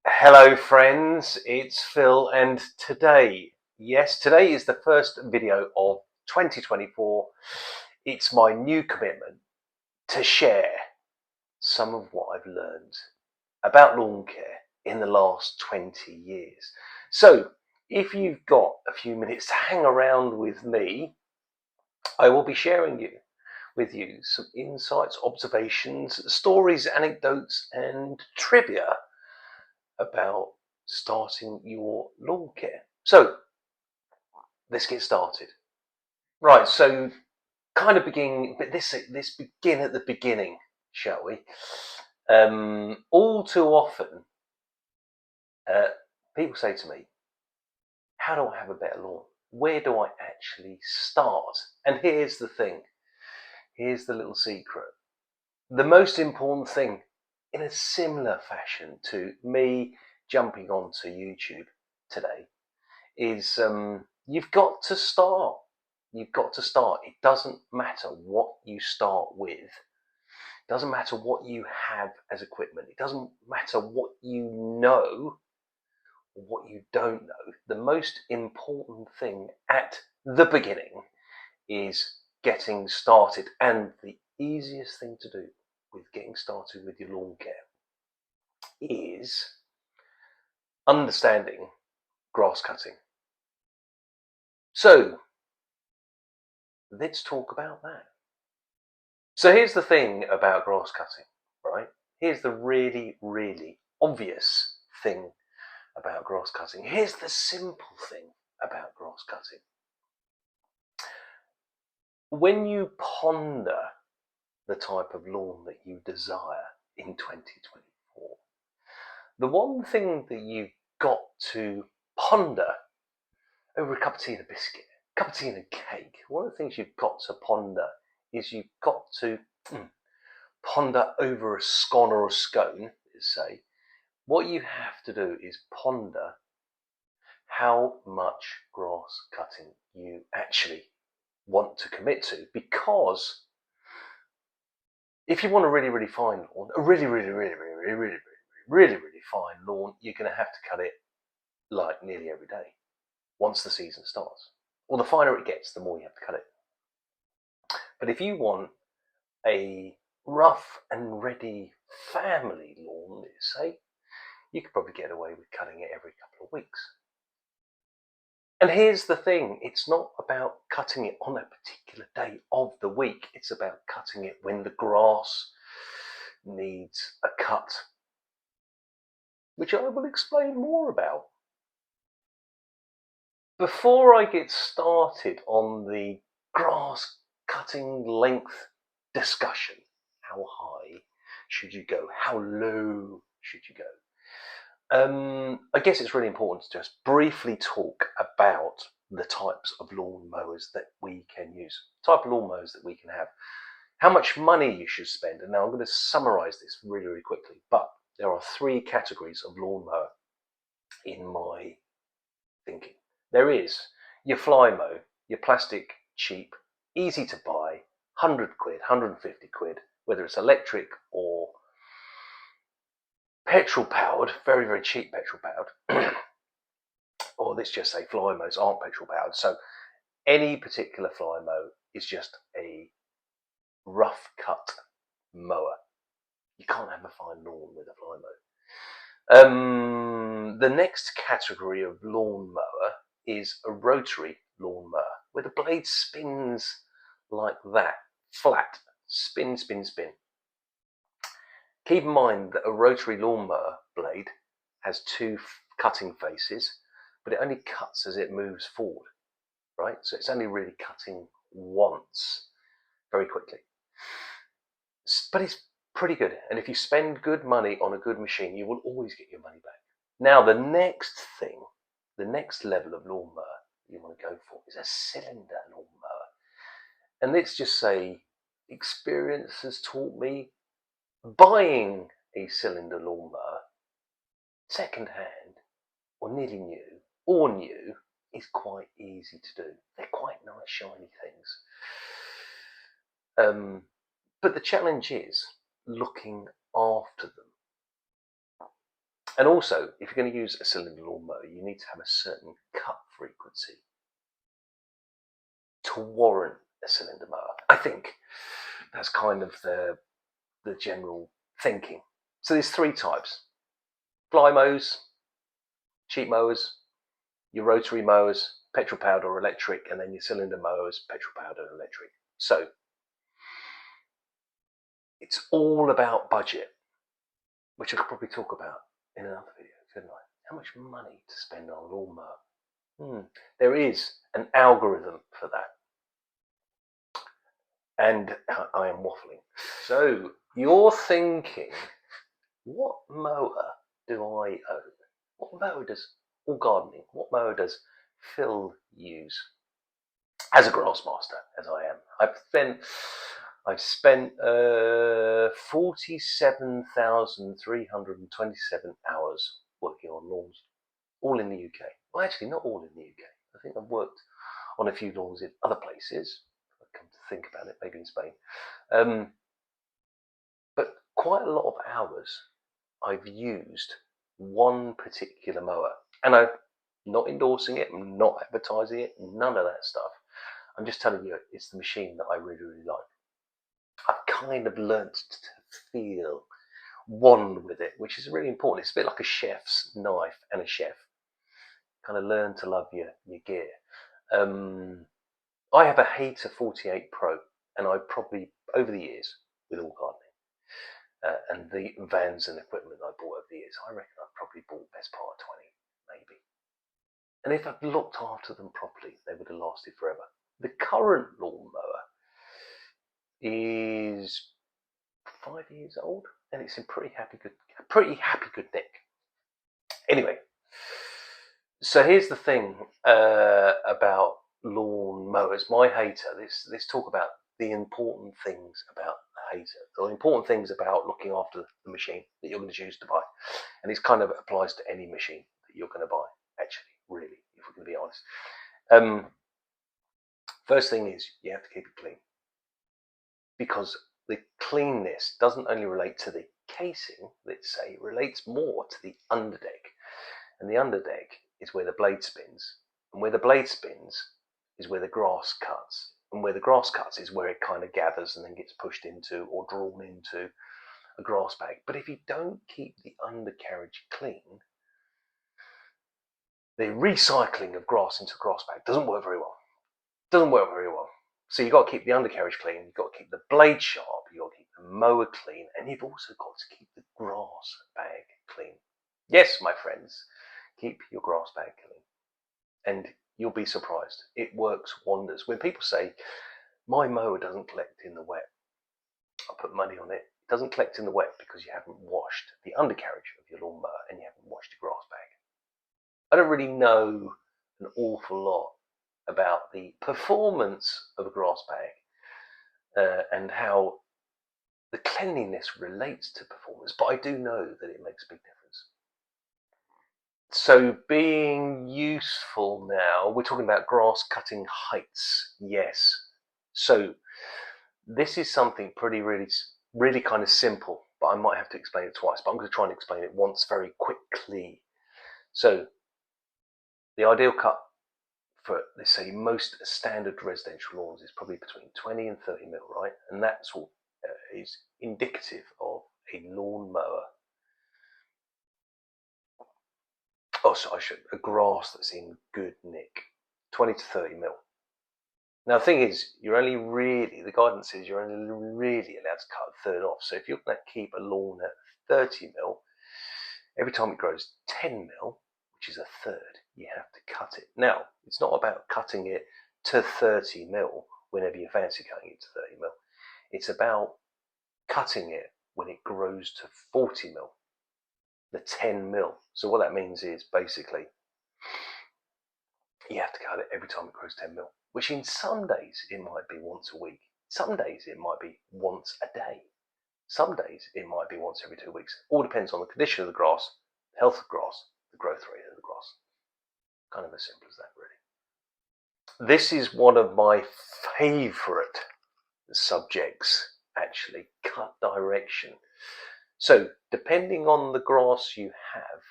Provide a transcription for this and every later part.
Hello friends, it's Phil, and today is the first video of 2024. It's my new commitment to share some of what I've learned about lawn care in the last 20 years. So if you've got a few minutes to hang around with me, I will be sharing with you some insights, observations, stories, anecdotes, and trivia about starting your lawn care. So let's get started. Right, so kind of begin, but this begin at the beginning, shall we? All too often, people say to me, "How do I have a better lawn? Where do I actually start?" And here's the thing. Here's the little secret. The most important thing, in a similar fashion to me jumping onto YouTube today, is you've got to start. You've got to start. It doesn't matter what you start with. It doesn't matter what you have as equipment. It doesn't matter what you know or what you don't know. The most important thing at the beginning is getting started. And the easiest thing to do with getting started with your lawn care is understanding grass cutting. So let's talk about that. So here's the thing about grass cutting, right? Here's the really, really obvious thing about grass cutting. Here's the simple thing about grass cutting. When you ponder the type of lawn that you desire in 2024, the one thing that you've got to ponder over a cup of tea and a biscuit, a cup of tea and a cake, one of the things you've got to ponder is you've got to ponder over a scone or a scone, let's say. What you have to do is ponder how much grass cutting you actually want to commit to, because if you want a really, really fine lawn, a really, really, really, really, really, really, really, really fine lawn, you're going to have to cut it like nearly every day once the season starts. Or the finer it gets, the more you have to cut it. But if you want a rough and ready family lawn, let's say, you could probably get away with cutting it every couple of weeks. And here's the thing, it's not about cutting it on a particular day of the week, it's about cutting it when the grass needs a cut, which I will explain more about. Before I get started on the grass cutting length discussion, how high should you go? How low should you go? I guess it's really important to just briefly talk about the types of lawn mowers that we can use, type of lawn mowers that we can have, how much money you should spend. And now I'm going to summarize this really, really quickly, but there are three categories of lawn mower in my thinking. There is your fly mow, your plastic, cheap, easy to buy, 100 quid, 150 quid, whether it's electric or petrol powered, very, very cheap petrol powered, or let's just say fly mows aren't petrol powered. So any particular fly mow is just a rough cut mower. You can't have a fine lawn with a fly mow. The next category of lawn mower is a rotary lawn mower, where the blade spins like that, flat, spin, spin, spin. Keep in mind that a rotary lawnmower blade has two cutting faces, but it only cuts as it moves forward, right? So it's only really cutting once, very quickly. But it's pretty good. And if you spend good money on a good machine, you will always get your money back. Now, the next thing, the next level of lawnmower you want to go for is a cylinder lawnmower. And let's just say experience has taught me buying a cylinder lawnmower second hand or nearly new or new is quite easy to do. They're quite nice shiny things. But the challenge is looking after them. And also, if you're going to use a cylinder lawnmower, you need to have a certain cut frequency to warrant a cylinder mower. I think that's kind of the general thinking. So there's three types: fly mowers, cheap mowers, your rotary mowers, petrol powered or electric, and then your cylinder mowers, petrol powered or electric. So it's all about budget, which I could probably talk about in another video, couldn't I? How much money to spend on a lawnmower? There is an algorithm for that. And I am waffling. So you're thinking, what mower do I own? What mower does, all gardening, what mower does Phil use? As a GrassMaster, as I am, I've spent 47,327 hours working on lawns, all in the UK. Well, actually, not all in the UK. I think I've worked on a few lawns in other places. I come to think about it, maybe in Spain. But quite a lot of hours I've used one particular mower, and I'm not endorsing it, I'm not advertising it, none of that stuff. I'm just telling you, it's the machine that I really, really like. I've kind of learnt to feel one with it, which is really important. It's a bit like a chef's knife and a chef. Kind of learn to love your gear. I have a Hater 48 Pro, and I probably, over the years, with all gardening, and the vans and equipment I bought over the years, I reckon I've probably bought best part of 20, maybe. And if I'd looked after them properly, they would have lasted forever. The current lawnmower is 5 years old, and it's in pretty happy good nick. Anyway, so here's the thing about lawn mowers. My Hater. Let's talk about the important things about the Hater. The important things about looking after the machine that you're going to choose to buy, and it kind of applies to any machine that you're going to buy. Actually, really, if we're going to be honest. First thing is you have to keep it clean, because the cleanness doesn't only relate to the casing, let's say, it relates more to the underdeck. And the underdeck is where the blade spins. And where the blade spins is where the grass cuts. And where the grass cuts is where it kind of gathers and then gets pushed into or drawn into a grass bag. But if you don't keep the undercarriage clean, the recycling of grass into a grass bag doesn't work very well. So you've got to keep the undercarriage clean, you've got to keep the blade sharp, you've got to keep the mower clean, and you've also got to keep the grass bag clean. Yes, my friends, keep your grass bag clean. And you'll be surprised. It works wonders. When people say, my mower doesn't collect in the wet, I put money on it. It doesn't collect in the wet because you haven't washed the undercarriage of your lawnmower and you haven't washed your grass bag. I don't really know an awful lot about the performance of a grass bag and how the cleanliness relates to performance, but I do know that it makes a big difference. So being useful now, we're talking about grass cutting heights. Yes. So this is something really kind of simple, but I might have to explain it twice, but I'm going to try and explain it once very quickly. So the ideal cut for, let's say, most standard residential lawns is probably between 20 and 30 mil, right? And that's what is indicative of a lawnmower. A grass that's in good nick, 20 to 30 mil. Now the thing is, the guidance is you're only really allowed to cut a third off. So if you're going to keep a lawn at 30 mil, every time it grows 10 mil, which is a third, you have to cut it. Now, it's not about cutting it to 30 mil whenever you fancy cutting it to 30 mil. It's about cutting it when it grows to 40 mil, the 10 mil. So what that means is basically you have to cut it every time it grows 10 mil, which in some days it might be once a week. Some days it might be once a day. Some days it might be once every 2 weeks. All depends on the condition of the grass, the health of the grass, the growth rate of the grass. Kind of as simple as that, really. This is one of my favourite subjects, actually, cut direction. So depending on the grass you have,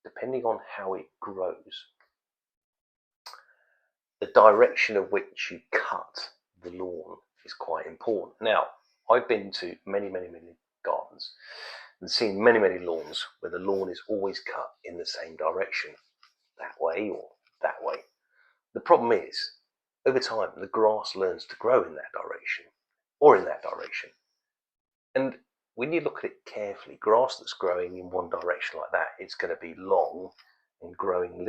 depending on how it grows, the direction of which you cut the lawn is quite important. Now, I've been to many gardens and seen many lawns where the lawn is always cut in the same direction, that way or that way. The problem is, over time, the grass learns to grow in that direction or in that direction. And when you look at it carefully, grass that's growing in one direction like that, it's going to be long and growing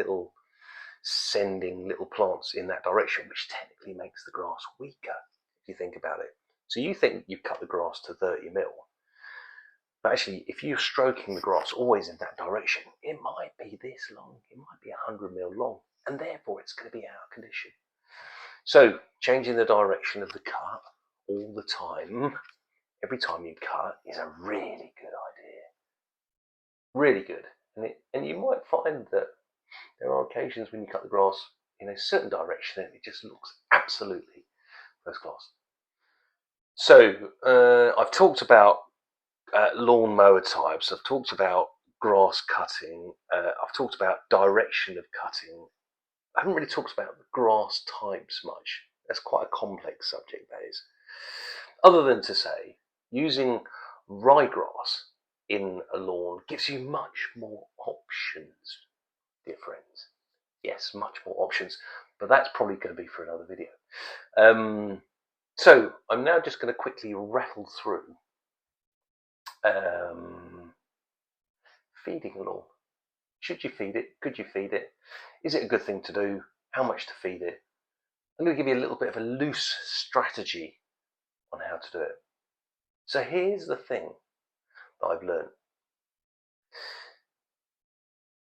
sending little plants in that direction, which technically makes the grass weaker, if you think about it. So you think you cut the grass to 30 mil, but actually, if you're stroking the grass always in that direction, it might be this long, it might be 100 mil long, and therefore it's going to be out of condition. So changing the direction of the cut all the time, every time you cut, is a really good idea. Really good. And you might find that there are occasions when you cut the grass in a certain direction and it just looks absolutely first class. So I've talked about lawn mower types, I've talked about grass cutting, I've talked about direction of cutting. I haven't really talked about the grass types much. That's quite a complex subject, that is. Other than to say, using ryegrass in a lawn gives you much more options, dear friends. Yes, much more options, but that's probably going to be for another video. So I'm now just going to quickly rattle through feeding a lawn. Should you feed it? Could you feed it? Is it a good thing to do? How much to feed it? I'm going to give you a little bit of a loose strategy on how to do it. So here's the thing that I've learned.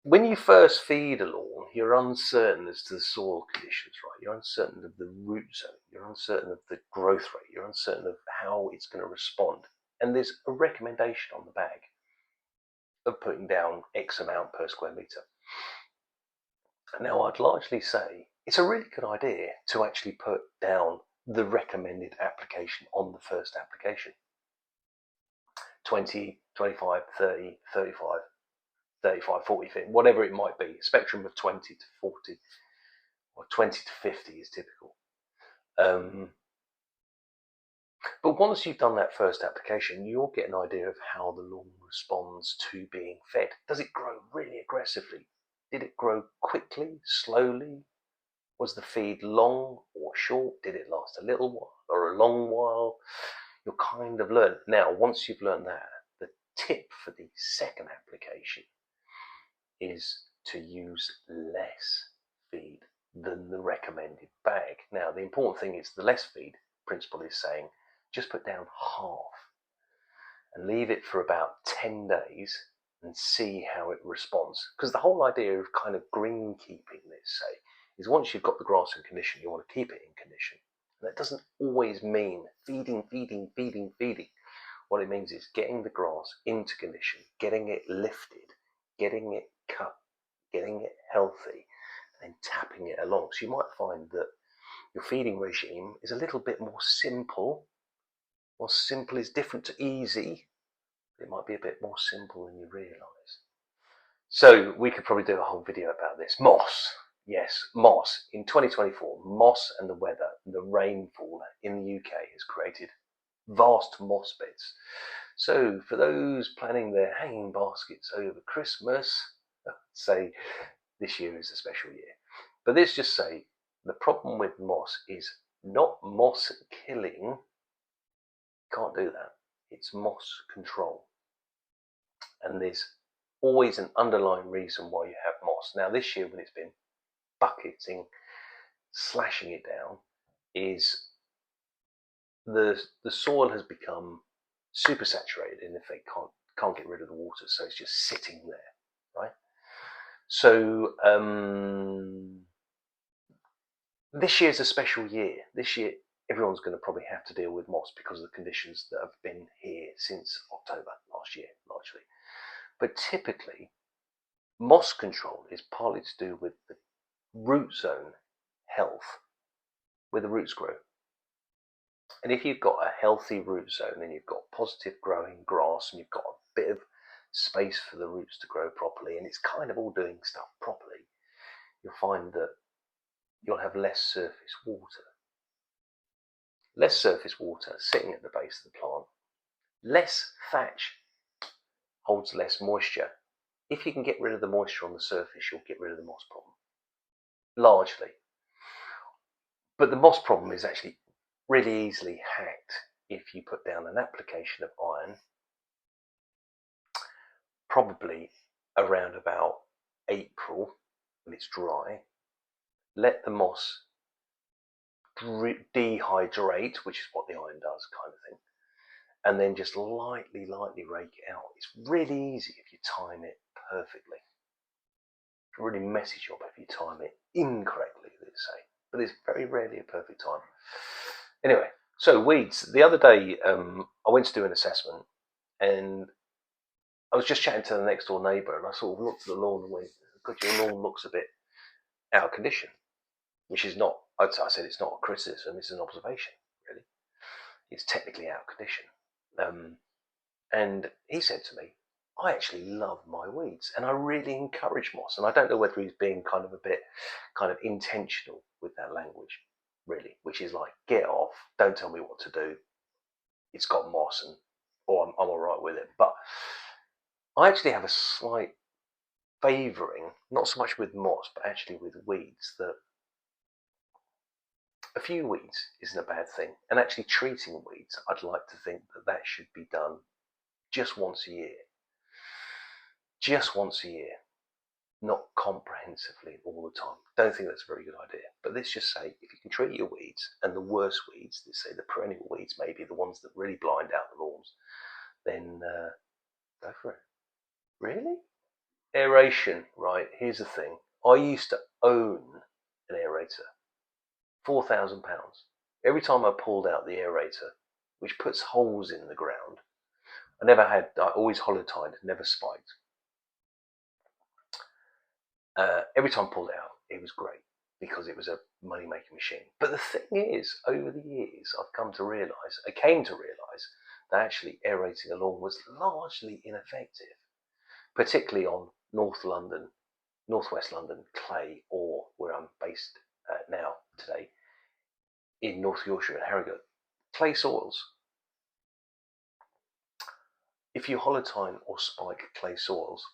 When you first feed a lawn, you're uncertain as to the soil conditions, right? You're uncertain of the root zone. You're uncertain of the growth rate. You're uncertain of how it's going to respond. And there's a recommendation on the bag of putting down X amount per square metre. Now, I'd largely say it's a really good idea to actually put down the recommended application on the first application. 20, 25, 30, 35, 35, 40, 50, whatever it might be, a spectrum of 20 to 40 or 20 to 50 is typical. But once you've done that first application, you'll get an idea of how the lawn responds to being fed. Does it grow really aggressively? Did it grow quickly, slowly? Was the feed long or short? Did it last a little while or a long while? You'll kind of learn. Now, once you've learned that, the tip for the second application is to use less feed than the recommended bag. Now, the important thing is the less feed principle is saying just put down half and leave it for about 10 days and see how it responds. Because the whole idea of kind of green keeping, let's say, is once you've got the grass in condition, you want to keep it in condition. And that doesn't always mean feeding. What it means is getting the grass into condition, getting it lifted, getting it cut, getting it healthy, and then tapping it along. So you might find that your feeding regime is a little bit more simple. Well, simple is different to easy. It might be a bit more simple than you realise. So we could probably do a whole video about this. Moss. Yes, moss. In 2024, moss and the weather, the rainfall in the UK has created vast moss beds. So for those planning their hanging baskets over Christmas, say this year is a special year. But let's just say the problem with moss is not moss killing. Can't do that. It's moss control. And there's always an underlying reason why you have moss. Now this year when it's been bucketing, slashing it down, is the soil has become super saturated and if they can't get rid of the water, so it's just sitting there, right? So this year's a special year. This year everyone's going to probably have to deal with moss because of the conditions that have been here since October last year, largely. But typically, moss control is partly to do with the root zone health, where the roots grow. And if you've got a healthy root zone and you've got positive growing grass and you've got a bit of space for the roots to grow properly, and it's kind of all doing stuff properly, you'll find that you'll have less surface water. Less surface water sitting at the base of the plant. Less thatch holds less moisture. If you can get rid of the moisture on the surface, you'll get rid of the moss problem. Largely. But the moss problem is actually really easily hacked if you put down an application of iron, probably around about April when it's dry. Let the moss dehydrate, which is what the iron does, kind of thing, and then just lightly rake it out. It's really easy if you time it perfectly. It's a really messy job if you time it incorrectly, let's say, but it's very rarely a perfect time. Anyway, so weeds. The other day I went to do an assessment, and I was just chatting to the next door neighbour, and I sort of looked at the lawn and went, God, your lawn looks a bit out of condition. Which is not, I said it's not a criticism, it's an observation, really. It's technically out of condition. And he said to me, I actually love my weeds, and I really encourage moss. And I don't know whether he's being kind of a bit kind of intentional with that language, really, which is like, get off, don't tell me what to do. It's got moss, and or I'm all right with it. But I actually have a slight favouring, not so much with moss, but actually with weeds, that a few weeds isn't a bad thing, and actually treating weeds, I'd like to think that that should be done just once a year. Just once a year, not comprehensively all the time. Don't think that's a very good idea. But let's just say, if you can treat your weeds, and the worst weeds, let's say the perennial weeds, maybe the ones that really blind out the lawns, then go for it. Really? Aeration, right, here's the thing. I used to own an aerator. £4,000. Every time I pulled out the aerator, which puts holes in the ground, I always hollow-tined, never spiked. Every time I pulled it out, it was great because it was a money-making machine. But the thing is, over the years, I came to realise that actually aerating a lawn was largely ineffective, particularly on North West London clay, or where I'm based now today, in North Yorkshire and Harrogate, clay soils. If you hollow-tine or spike clay soils,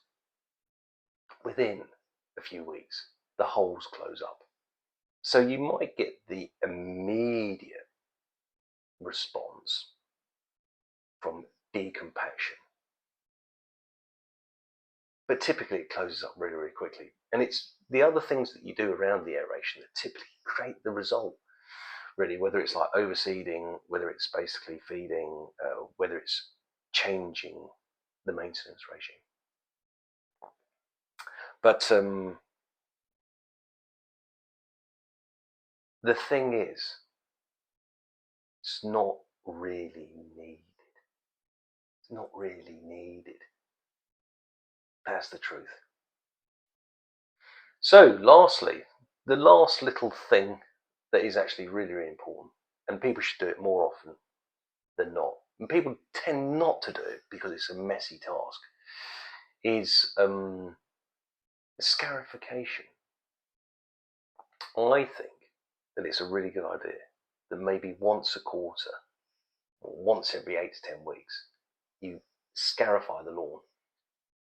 within a few weeks, the holes close up. So you might get the immediate response from decompaction, but typically it closes up really quickly. And it's the other things that you do around the aeration that typically create the result, really, whether it's like overseeding, whether it's basically feeding, whether it's changing the maintenance regime. But the thing is, it's not really needed. It's not really needed. That's the truth. So, lastly, the last little thing that is actually really important, and people should do it more often than not, and people tend not to do it because it's a messy task, is scarification. I think that it's a really good idea that maybe once a quarter, or once every 8 to 10 weeks, you scarify the lawn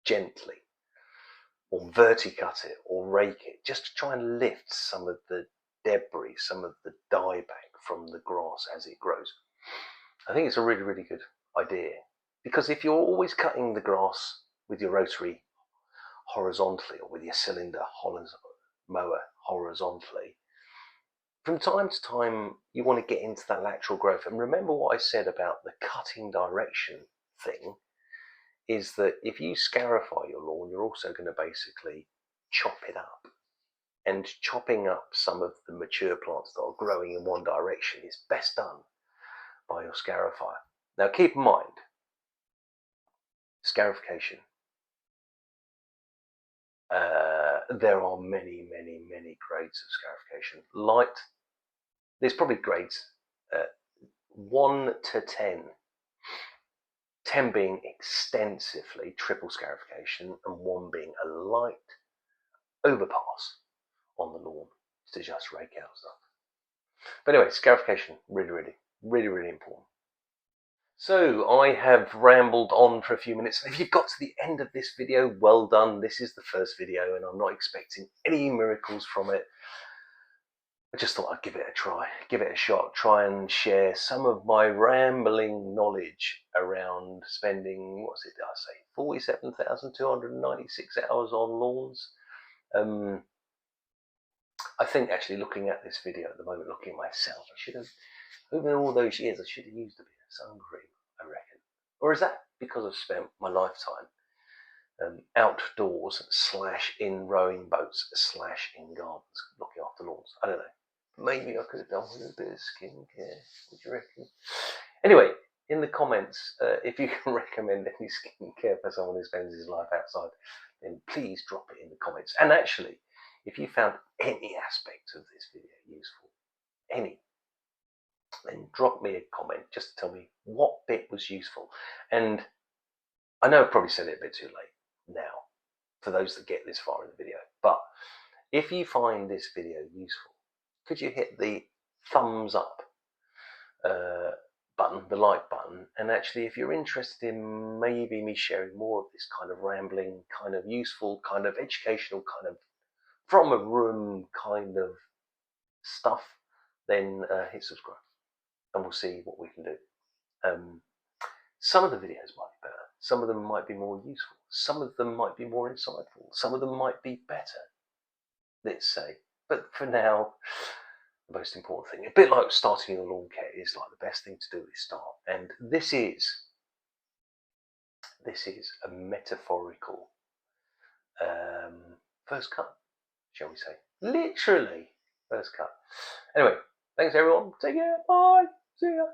gently, or verticut it, or rake it, just to try and lift some of the debris, some of the dieback from the grass as it grows. I think it's a really good idea, because if you're always cutting the grass with your rotary horizontally, or with your cylinder mower horizontally, from time to time you want to get into that lateral growth. And remember what I said about the cutting direction thing, is that if you scarify your lawn, you're also going to basically chop it up. And chopping up some of the mature plants that are growing in one direction is best done by your scarifier. Now keep in mind, scarification, there are many grades of scarification. Light, there's probably grades 1 to 10. 10 being extensively triple scarification, and 1 being a light overpass on the lawn to just rake out stuff. But anyway, scarification, really important. So I have rambled on for a few minutes. If you've got to the end of this video, well done. This is the first video and I'm not expecting any miracles from it. I just thought I'd give it a try, give it a shot, try and share some of my rambling knowledge around spending, what's it, did I say, 47,296 hours on lawns. I think actually looking at this video at the moment, looking at myself, I should have, over all those years, I should have used a bit of sun cream, I reckon. Or is that because I've spent my lifetime outdoors / in rowing boats / in gardens, looking after lawns? I don't know. Maybe I could have done with a bit of skincare. What do you reckon? Anyway, in the comments, if you can recommend any skincare for someone who spends his life outside, then please drop it in the comments. And actually, if you found any aspect of this video useful, then drop me a comment just to tell me what bit was useful. And I know I've probably said it a bit too late now for those that get this far in the video, but if you find this video useful, could you hit the thumbs up button, the like button, and actually if you're interested in maybe me sharing more of this kind of rambling, kind of useful, kind of educational, kind of from a room kind of stuff, then hit subscribe and we'll see what we can do. Some of the videos might be better, some of them might be more useful, some of them might be more insightful, some of them might be better, let's say. But for now, the most important thing, a bit like starting a lawn care, is like the best thing to do is start. And this is a metaphorical first cut, shall we say. Literally first cut. Anyway, thanks everyone. Take care. Bye. See ya.